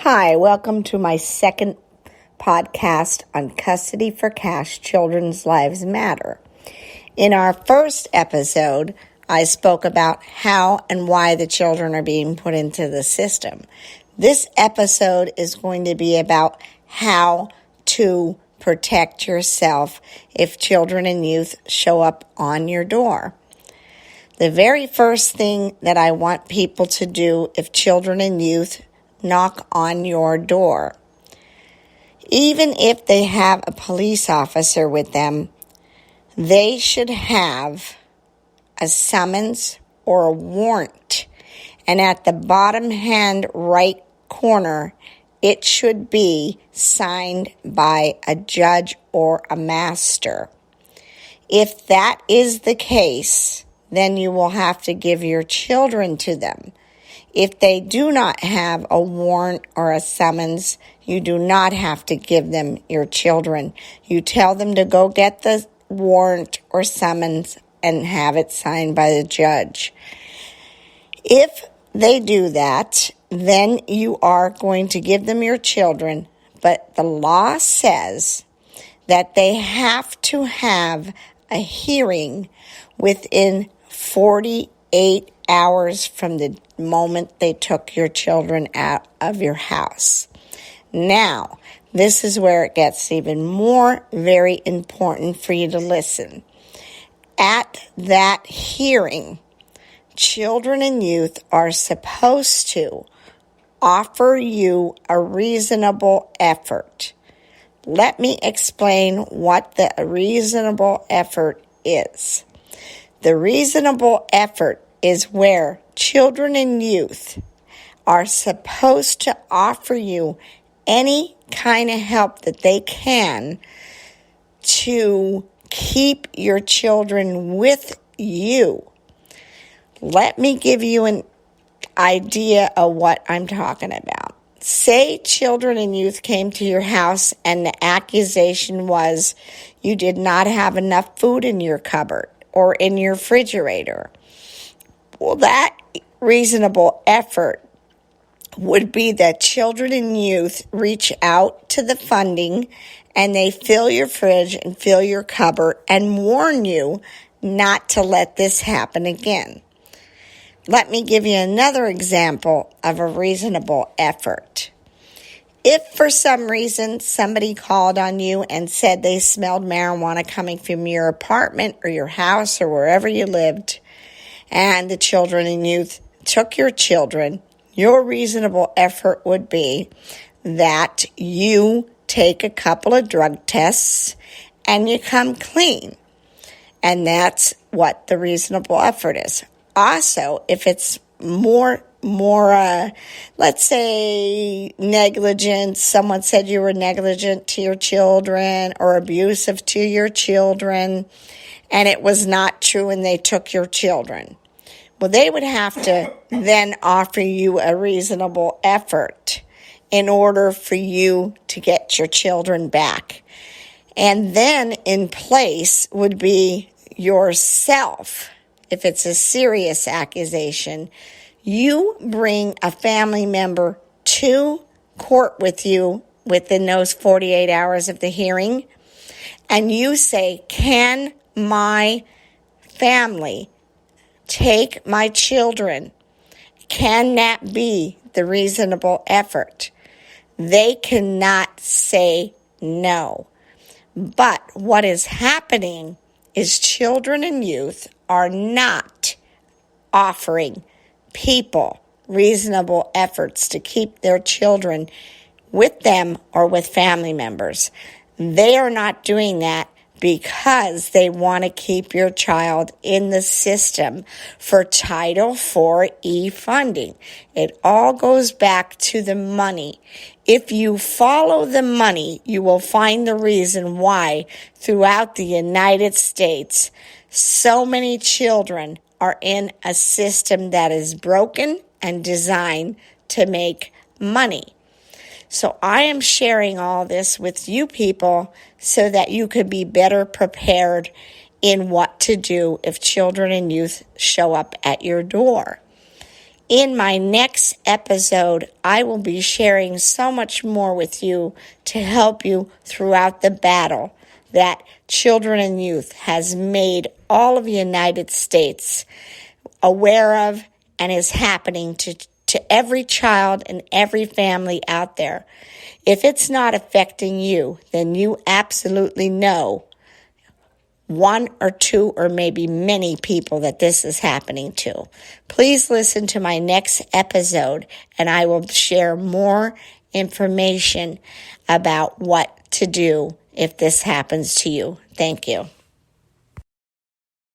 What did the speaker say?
Hi, welcome to my second podcast on Custody for Cash, Children's Lives Matter. In our first episode, I spoke about how and why the children are being put into the system. This episode is going to be about how to protect yourself if children and youth show up on your door. The very first thing that I want people to do if children and youth knock on your door, even if they have a police officer with them, they should have a summons or a warrant. And at the bottom hand right corner, it should be signed by a judge or a master. If that is the case, then you will have to give your children to them. If they do not have a warrant or a summons, you do not have to give them your children. You tell them to go get the warrant or summons and have it signed by the judge. If they do that, then you are going to give them your children, but the law says that they have to have a hearing within 48 hours from the moment they took your children out of your house. Now, this is where it gets even more very important for you to listen. At that hearing, children and youth are supposed to offer you a reasonable effort. Let me explain what the reasonable effort is. The reasonable effort is where children and youth are supposed to offer you any kind of help that they can to keep your children with you. Let me give you an idea of what I'm talking about. Say children and youth came to your house and the accusation was you did not have enough food in your cupboard or in your refrigerator. Well, that reasonable effort would be that children and youth reach out to the funding and they fill your fridge and fill your cupboard and warn you not to let this happen again. Let me give you another example of a reasonable effort. If for some reason somebody called on you and said they smelled marijuana coming from your apartment or your house or wherever you lived, and the children and youth took your children, your reasonable effort would be that you take a couple of drug tests and you come clean. And that's what the reasonable effort is. Also, if it's more, let's say negligence, someone said you were negligent to your children or abusive to your children, and it was not true and they took your children. Well, they would have to then offer you a reasonable effort in order for you to get your children back. And then in place would be yourself. If it's a serious accusation, you bring a family member to court with you within those 48 hours of the hearing, and you say, can my family take my children? Can that be the reasonable effort? They cannot say no. But what is happening is children and youth are not offering people reasonable efforts to keep their children with them or with family members. They are not doing that because they want to keep your child in the system for Title IV funding. It all goes back to the money. If you follow the money, you will find the reason why throughout the United States so many children are in a system that is broken and designed to make money. So I am sharing all this with you people so that you could be better prepared in what to do if children and youth show up at your door. In my next episode, I will be sharing so much more with you to help you throughout the battle that Children and Youth has made all of the United States aware of and is happening to every child and every family out there. If it's not affecting you, then you absolutely know one or two or maybe many people that this is happening to. Please listen to my next episode and I will share more information about what to do if this happens to you. Thank you.